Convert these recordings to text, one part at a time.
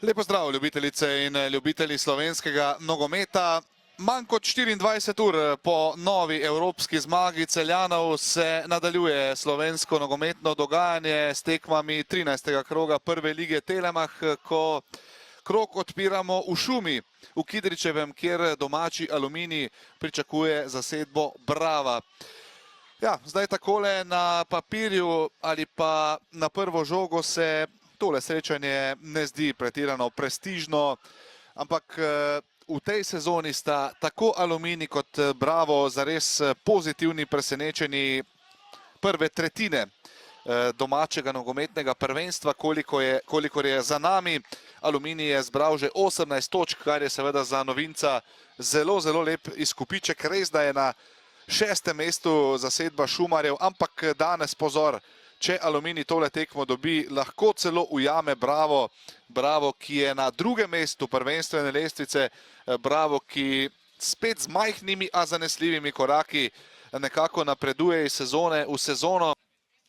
Lepo zdrav, ljubitelice in ljubitelji slovenskega nogometa. Manj kot 24 ur po novi evropski zmagi Celjanov se nadaljuje slovensko nogometno dogajanje s tekmami 13. kroga prve lige Telemach, ko krog odpiramo v Šumi, v Kidričevem, kjer domači Aluminij pričakuje zasedbo Brava. Ja, zdaj takole na papirju ali pa na prvo žogo se tole srečanje ne zdi pretirano prestižno, ampak v tej sezoni sta tako Aluminij kot Bravo zares pozitivni presenečeni prve tretjine domačega nogometnega prvenstva, kolikor je za nami. Aluminij je zbral že 18 točk, kar je seveda za novinca zelo, zelo lep izkupiček. Res, da je na 6. mestu zasedba Šumarjev, ampak danes pozor, če Aluminij tole tekmo dobi, lahko celo ujame Bravo. Bravo, ki je na 2. mestu prvenstvene lestvice, Bravo, ki spet z majhnimi, a zanesljivimi koraki nekako napreduje iz sezone v sezono.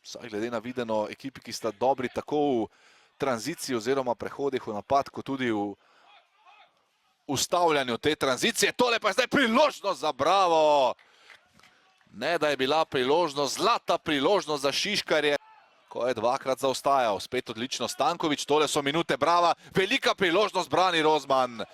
Vsaj glede na videno ekipi, ki sta dobri tako v tranziciji oziroma prehodih v napad, kot tudi v ustavljanju te tranzicije. Tole pa je zdaj priložnost za Bravo. Ne, da je bila priložnost, zlata priložnost za Šiškarje, ko je dvakrat zaostajal. Spet odlično Stanković, tole so minute Brava, velika priložnost brani Rozman.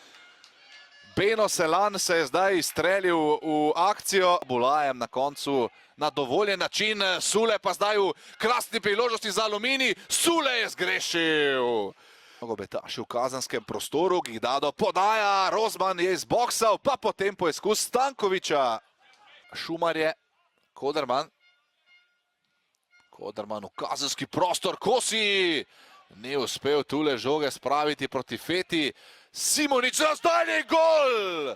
Beno Selan se je zdaj izstrelil v akcijo. Bulajem na koncu na dovoljen način, Sule pa zdaj v krasni priložnosti za Aluminij. Sule je zgrešil. Nogometaši v kazanskem prostoru, Gigdado podaja, Rozman je izboksal, pa potem poizkus Stankovića. Šumarje, Koderman. Koderman v kazanski prostor, Kosi ni uspel tule žoge spraviti proti Feti. Simonič, razdaljen gol!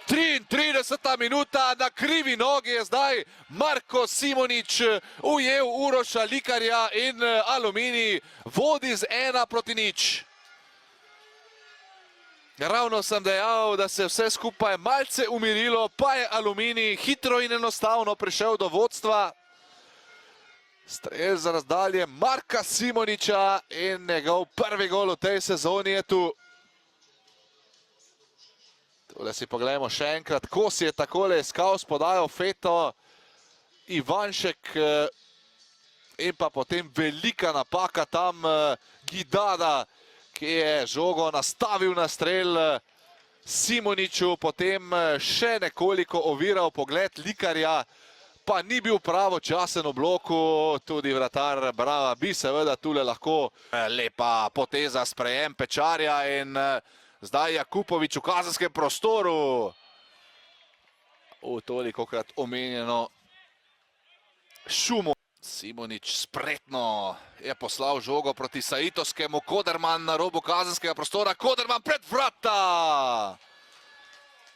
33. minuta, na krivi nogi je zdaj Marko Simonič ujel Uroša Likarja in Aluminij vodi z 1-0. Ravno sem dejal, da se vse skupaj malce umirilo, pa je Aluminij hitro in enostavno prišel do vodstva. Strel za razdalje Marka Simoniča in njegov prvi gol v tej sezoni je tu. Tole si pogledamo še enkrat, Kosi je takole iskal s podajo Feto, Ivanšek in pa potem velika napaka tam Gidada, ki je žogo nastavil na strel Simoniču, potem še nekoliko oviral pogled Likarja, pa ni bil pravočasen v bloku, tudi vratar Brava bi seveda tule lahko. Lepa poteza, sprejem Pečarja in zdaj Jakupović v kazanskem prostoru. Tolikokrat omenjeno Šumo. Simonič spretno je poslal žogo proti Saitovskemu, Koderman na robu kazanskega prostora, Koderman pred vrata!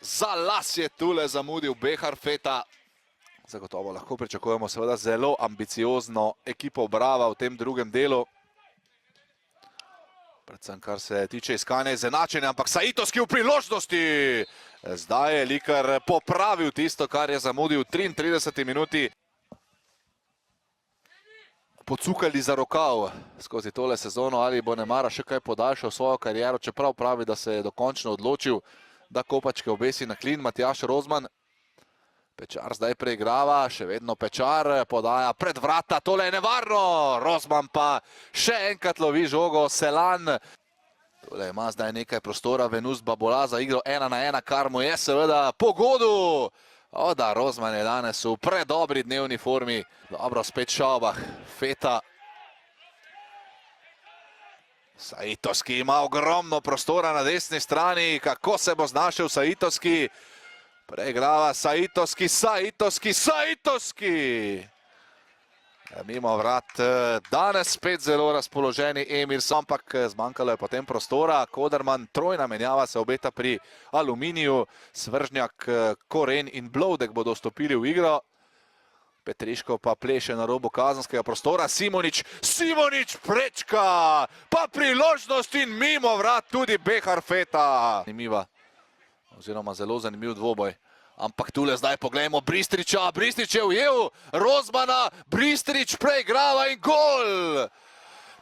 Za las je tule zamudil Behar Feta. Zagotovo lahko pričakujemo seveda zelo ambiciozno ekipo Brava v tem drugem delu. Predvsem kar se tiče iskanja izenačenja, ampak Saitovski v priložnosti. Zdaj je Likar popravil tisto, kar je zamudil v 33. minuti. Pocukali za rokav skozi tole sezono, ali bo nemara še kaj podaljšal svojo kariero, čeprav pravi, da se je dokončno odločil, da kopačke obesi na klin. Matjaž Rozman. Pečar zdaj preigrava, še vedno Pečar podaja pred vrata, tole je nevarno. Rozman pa še enkrat lovi žogo, Selan. Tole ima zdaj nekaj prostora, Venus Babola za igro 1-1, kar mu je seveda pogodu. Da, Rozman je danes v predobri dnevni formi. Dobro, spet Šaubah, Feta. Saitovski ima ogromno prostora na desni strani, kako se bo znašel Saitovski. Preigrava Saitovski. Mimo vrat danes spet zelo razpoloženi Emir, ampak zmanjkalo je potem prostora. Koderman, trojna menjava se obeta pri Aluminiju. Svržnjak, Koren in Blodek bodo vstopili v igro. Petriško pa pleše na robu kazanskega prostora. Simonič prečka, pa priložnost in mimo vrat tudi Behar Feta. Zanimiva, oziroma zelo zanimiv dvoboj. Ampak tule zdaj pogledamo Bristriča. Bristrič je ujel Rozmana, Bristrič preigrava in gol!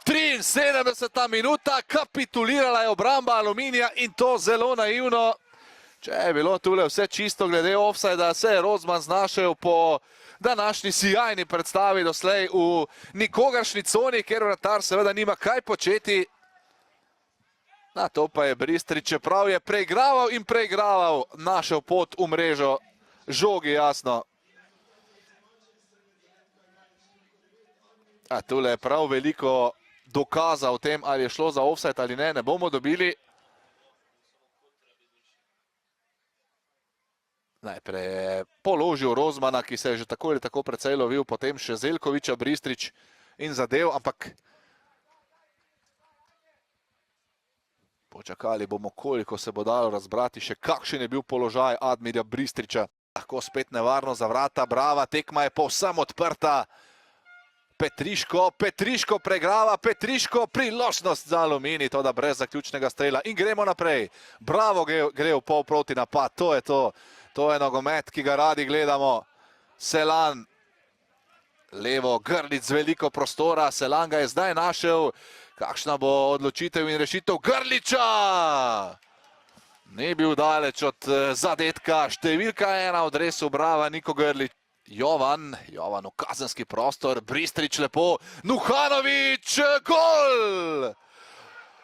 73. minuta, kapitulirala je obramba Aluminija in to zelo naivno. Če je bilo tule vse čisto glede ofsajda, se je Rozman znašel po današnji sijajni predstavi doslej v nikogaršnji coni, ker vratar seveda nima kaj početi. Na to pa je Bristrič, čeprav je preigraval, našel pot v mrežo. Žogi jasno. A tule je prav veliko dokaza o tem, ali je šlo za ofsajd ali ne, ne bomo dobili. Najprej je položil Rozmana, ki se je že tako ali tako precej lovil, potem še Zeljkoviča, Bristrič in zadev, ampak počakali bomo, koliko se bo dalo razbrati, še kakšen je bil položaj Admirja Bristriča. Lahko spet nevarno za vrata, brava, tekma je povsem odprta. Petriško pregrava, Petriško priložnost za Aluminij, to da brez zaključnega strela. In gremo naprej. Bravo gre v pol proti napad, to je to. To je nogomet, ki ga radi gledamo. Selan, levo, Grlić z veliko prostora, Selan ga je zdaj našel. Kakšna bo odločitev in rešitev Grlića? Ni bil daleč od zadetka, številka 1 v dresu brava, Niko Grlić. Jovan v kazenski prostor, Bristrič lepo, Nuhanović, gol!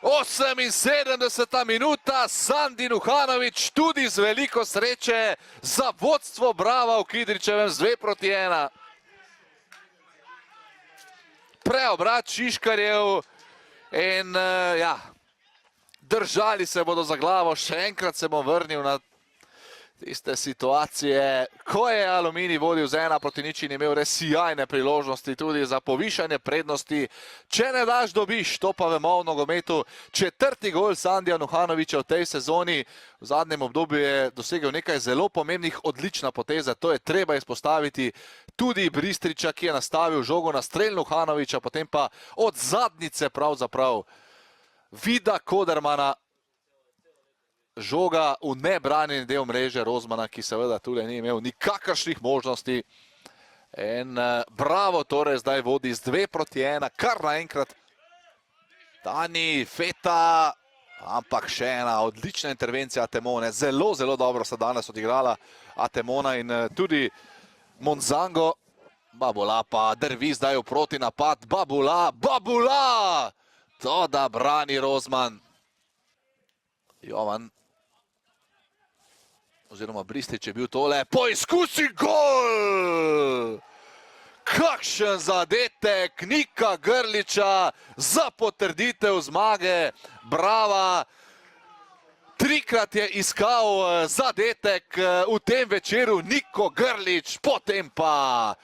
78. minuta, Sandi Nuhanović tudi z veliko sreče za vodstvo brava v Kidričevem z 2-1. Preobrat Šiškarjev in ja, držali se bodo za glavo, še enkrat se bom vrnil na tiste situacije, ko je Aluminij vodil z 1-0 in imel res sijajne priložnosti tudi za povišanje prednosti. Če ne daš, dobiš, to pa vemo v nogometu. 4. gol Sandija Nuhanovića v tej sezoni. V zadnjem obdobju je dosegel nekaj zelo pomembnih, odlična poteza. To je treba izpostaviti. Tudi Bristriča, ki je nastavil žogo na strel Nuhanovića, potem pa od zadnjice pravzaprav Vida Kodermana. Žoga v nebranjeni del mreže Rozmana, ki seveda tule ni imel nikakršnih možnosti. In bravo, torej zdaj vodi z 2-1, kar naenkrat. Dani, Feta, ampak še ena odlična intervencija Atemone. Zelo, zelo dobro se danes odigrala Atemona in tudi Monzango. Babula pa drvi zdaj v proti napad. Babula! To da brani Rozman. Jovan. Oziroma Bristrič je bil tole, poizkusi gol! Kakšen zadetek Nika Grlića za potrditev zmage, brava. Trikrat je iskal zadetek v tem večeru Niko Grlić, potem pa,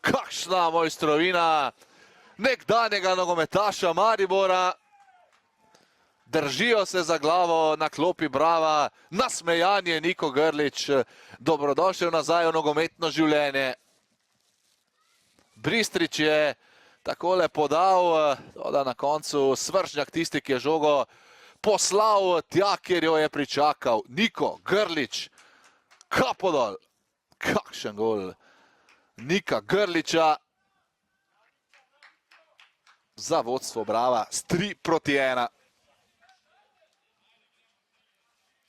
kakšna mojstrovina nekdanjega nogometaša Maribora. Držijo se za glavo na klopi brava, nasmejanje Niko Grlić, dobrodošel nazaj v nogometno življenje. Bristrič je takole podal, da na koncu Svržnjak tisti, ki je žogo poslal tja, kjer jo je pričakal. Niko Grlić, kapo dol, kakšen gol Nika Grlića za vodstvo brava s 3-1.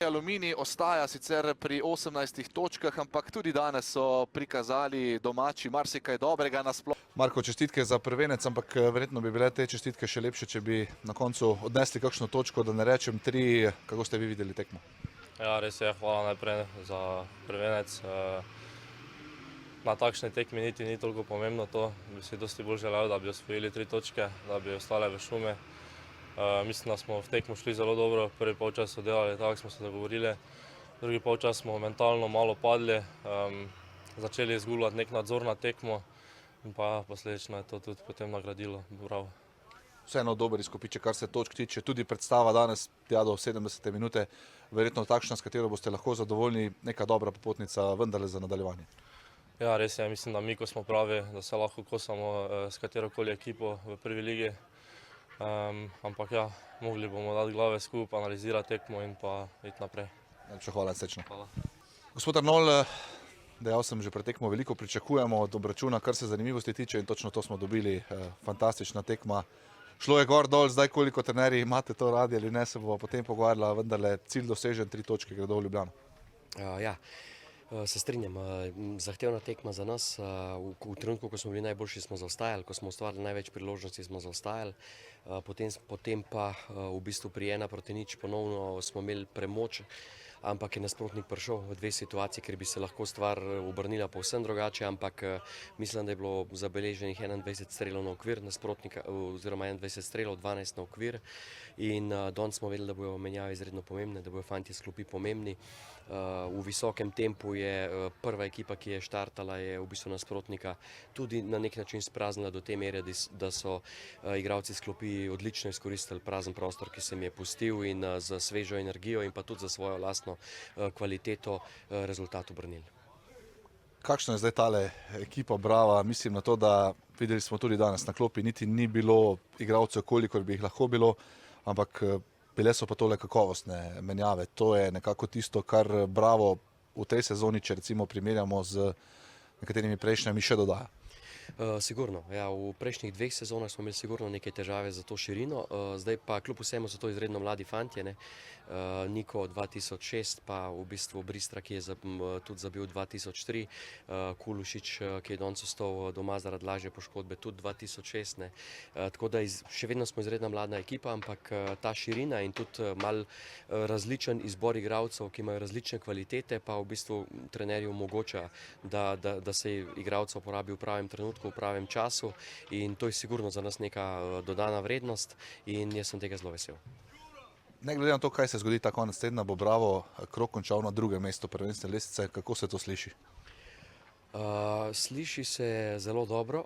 Aluminij ostaja sicer pri 18 točkah, ampak tudi danes so prikazali domači marsikaj dobrega nasploh. Marko, čestitke za prvenec, ampak verjetno bi bile te čestitke še lepše, če bi na koncu odnesli kakšno točko, da ne rečem 3. Kako ste vi videli tekmo? Ja, res je, hvala najprej za prvenec. Na takšni tekmi niti ni toliko pomembno to. Bi si dosti bolj želel, da bi osvojili 3 točke, da bi ostale v šume. Mislim, da smo v tekmu šli zelo dobro, prvi polčas so delali, tako smo se dogovorili. Drugi polčas smo mentalno malo padli, začeli izgubljati nek nadzor na tekmo in pa posledično je to tudi potem nagradilo. Bravo. Vseeno dober izkupiček, kar se točk tiče, tudi predstava danes tja do 70. minute, verjetno takšna, s katero boste lahko zadovoljni, neka dobra popotnica vendarle za nadaljevanje. Ja, res je, mislim, da mi, ko smo pravi, da se lahko kosamo s katerokoli ekipo v prvi ligi. Ampak ja, mogli bomo dati glave skupaj, analizirati tekmo in pa iti naprej. Najlepša hvala, srečno. Hvala. Gospod Arnol, dejal sem že pred tekmo, veliko pričakujemo od obračuna, kar se zanimivosti tiče in točno to smo dobili. Fantastična tekma, Šlo je gor dol, zdaj koliko trenerji imate to radi ali ne, se bomo potem pogovarjala, vendarle cilj dosežen, 3 točke gredo v Ljubljano. Ja, se strinjam. Zahtevna tekma za nas. V trenutku, ko smo bili najboljši, smo zaostajali, ko smo ustvarili največ priložnosti, smo zaostajali. Potem pa v bistvu pri 1-0 ponovno smo imeli premoč, ampak je nasprotnik prišel v dve situaciji, ker bi se lahko stvar obrnila povsem drugače, ampak mislim, da je bilo zabeleženih 21 strelov na okvir nasprotnika, oziroma 21 strelov, 12 na okvir, in danes smo vedeli, da bojo menjave izredno pomembne, da bojo fantje iz klopi pomembni. V visokem tempu je prva ekipa, ki je štartala, je v bistvu nasprotnika tudi na nek način spraznila do te mere, da so igralci iz klopi odlično izkoristili prazen prostor, ki se mi je pustil, in za svežo energijo in pa tudi za svojo lastno kvaliteto rezultat obrnili. Kakšna je zdaj tale ekipa Brava? Mislim na to, da videli smo tudi danes na klopi, niti ni bilo igralcev, kolikor bi jih lahko bilo, ampak bile so pa tole kakovostne menjave. To je nekako tisto, kar Bravo v tej sezoni, če recimo primerjamo z nekaterimi prejšnjimi, še dodaja. Sigurno, ja, v prejšnjih 2 sezonah smo imeli sigurno neke težave za to širino, zdaj pa kljub vsemu so to izredno mladi fantje, ne. Niko 2006, pa v bistvu Bristra, ki je tudi zabil 2003, Kulušič, ki je danes ostal doma zaradi lažje poškodbe, tudi 2006, ne. Tako da še vedno smo izredna mlada ekipa, ampak ta širina in tudi mal različen izbor igralcev, ki imajo različne kvalitete, pa v bistvu trenerju omogoča, da se igralcev porabi v pravem trenutku, v pravem času, in to je sigurno za nas neka dodana vrednost in jaz sem tega zelo vesel. Ne glede na to, kaj se zgodi ta konec tedna, bo Bravo krog končal na 2. mestu prvenstvene lestvice. Kako se to sliši? Sliši se zelo dobro,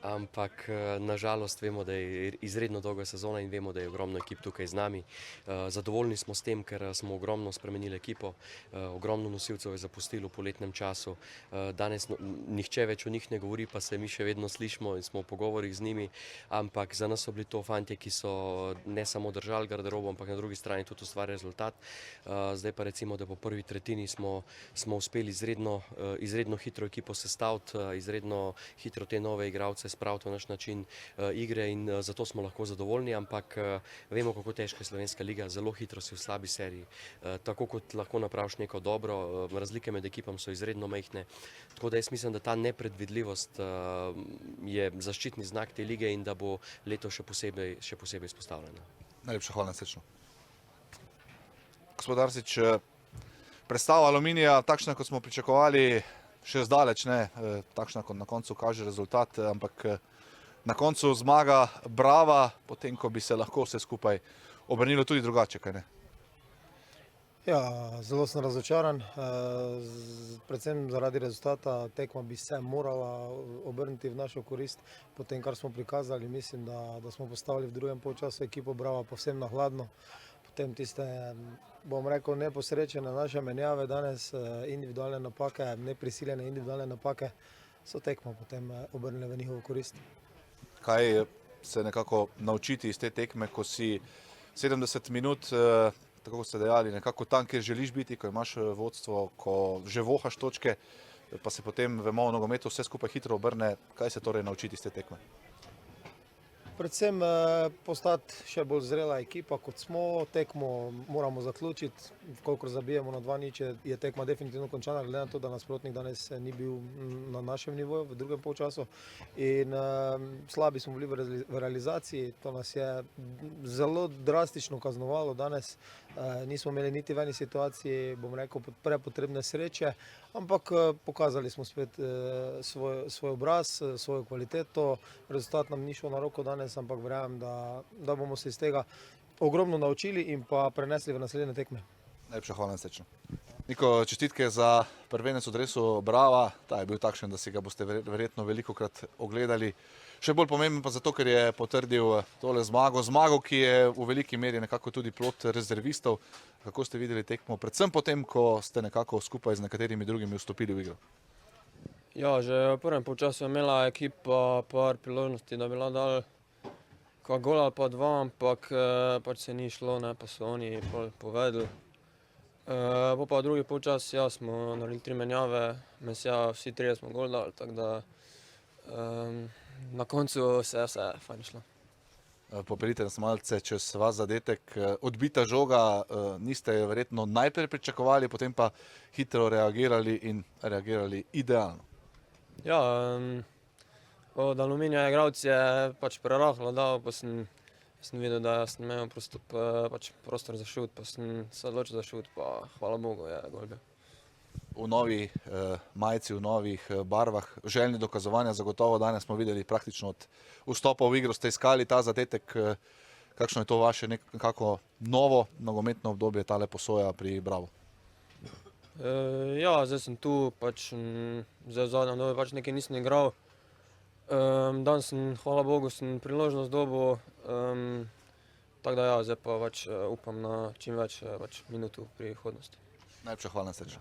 ampak nažalost vemo, da je izredno dolga sezona in vemo, da je ogromno ekip tukaj z nami. Zadovoljni smo s tem, ker smo ogromno spremenili ekipo, ogromno nosilcev je zapustilo v poletnem času. Danes nihče več o njih ne govori, pa se mi še vedno slišimo in smo v pogovorih z njimi, ampak za nas so bili to fantje, ki so ne samo držali garderobo, ampak na drugi strani tudi ustvarjali rezultat. Zdaj pa recimo, da po prvi tretjini smo uspeli izredno hitro ekipo sestaviti, izredno hitro te nove igralce spraviti v naš način igre, in zato smo lahko zadovoljni, ampak vemo, kako težka je slovenska liga, zelo hitro si v slabi seriji. Tako kot lahko napraviš neko dobro, razlike med ekipami so izredno majhne, tako da jaz mislim, da ta nepredvidljivost je zaščitni znak te lige in da bo leto še posebej izpostavljena. Najlepša hvala, srečno. Gospod Arsič, predstava Aluminija, takšna, kot smo pričakovali, še zdaleč ne, takšna, kot na koncu kaže rezultat, ampak na koncu zmaga Brava, potem, ko bi se lahko vse skupaj obrnilo tudi drugače, kaj ne? Ja, zelo sem razočaran, predvsem zaradi rezultata. Tekma bi se morala obrniti v našo korist, po tem, kar smo prikazali. Mislim, da smo postavili v drugem polčasu ekipo Brava povsem na hladno. Potem tiste, bom rekel, neposrečene naše menjave danes, individualne napake, neprisiljene individualne napake, so tekmo potem obrnile v njihovo korist. Kaj se nekako naučiti iz te tekme, ko si 70 minut, tako kot ste dejali, nekako tam, kjer želiš biti, ko imaš vodstvo, ko že vohaš točke, pa se potem, vemo, v nogometu vse skupaj hitro obrne. Kaj se torej naučiti iz te tekme? Predvsem postati še bolj zrela ekipa, kot smo. Tekmo moramo zaključiti, kolikor zabijemo na 2-0, je tekma definitivno končana, glede na to, da nasprotnik danes ni bil na našem nivoju v drugem polčasu. In slabi smo bili v realizaciji, to nas je zelo drastično kaznovalo danes. Nismo imeli niti v eni situaciji, bom rekel, prepotrebne sreče, ampak pokazali smo spet svoj obraz, svojo kvaliteto. Rezultat nam ni šel na roko danes, ampak verjamem, da bomo se iz tega ogromno naučili in pa prenesli v naslednje tekme. Najlepša hvala, srečno. Niko, čestitke za prvenec v dresu Brava. Ta je bil takšen, da si ga boste verjetno velikokrat ogledali. Še bolj pomemben pa zato, ker je potrdil tole zmago, ki je v veliki meri nekako tudi plod rezervistov. Kako ste videli tekmo, predvsem potem, ko ste nekako skupaj z nekaterimi drugimi vstopili v igro? Ja, že v prvem polčasu je imela ekipa par priložnosti, da bi lahko dali kak gol ali pa 2, ampak pač se ni šlo, ne, pa so oni povedali. Pa drugi polčas, ja, smo naredili 3 menjave, vsi 3 smo gol dali, tako da na koncu se je vse fajn šlo. Popeljite nas malce čez vas zadetek. Odbita žoga, niste jo verjetno najprej pričakovali, potem pa hitro reagirali in reagirali idealno. Ja, od Aluminija igralec je pač prerahlo dal, pa sem videl, da sem imel prostor za šut, pa sem se odločil za šut, pa hvala Bogu je gol bil. V novi majici, v novih barvah, željni dokazovanja, zagotovo danes smo videli praktično od vstopa v igro, ste iskali ta zadetek. Kakšno je to vaše nekako novo nogometno obdobje, tale posoja pri Bravo? Ja, zdaj sem tu, zdaj v zadnjem dobu pač nekaj nisem igral. Danes sem, hvala Bogu, sem priložnost dobil, tako da ja, zdaj pa upam na čim več minut v prihodnosti. Najlepša hvala, sreča.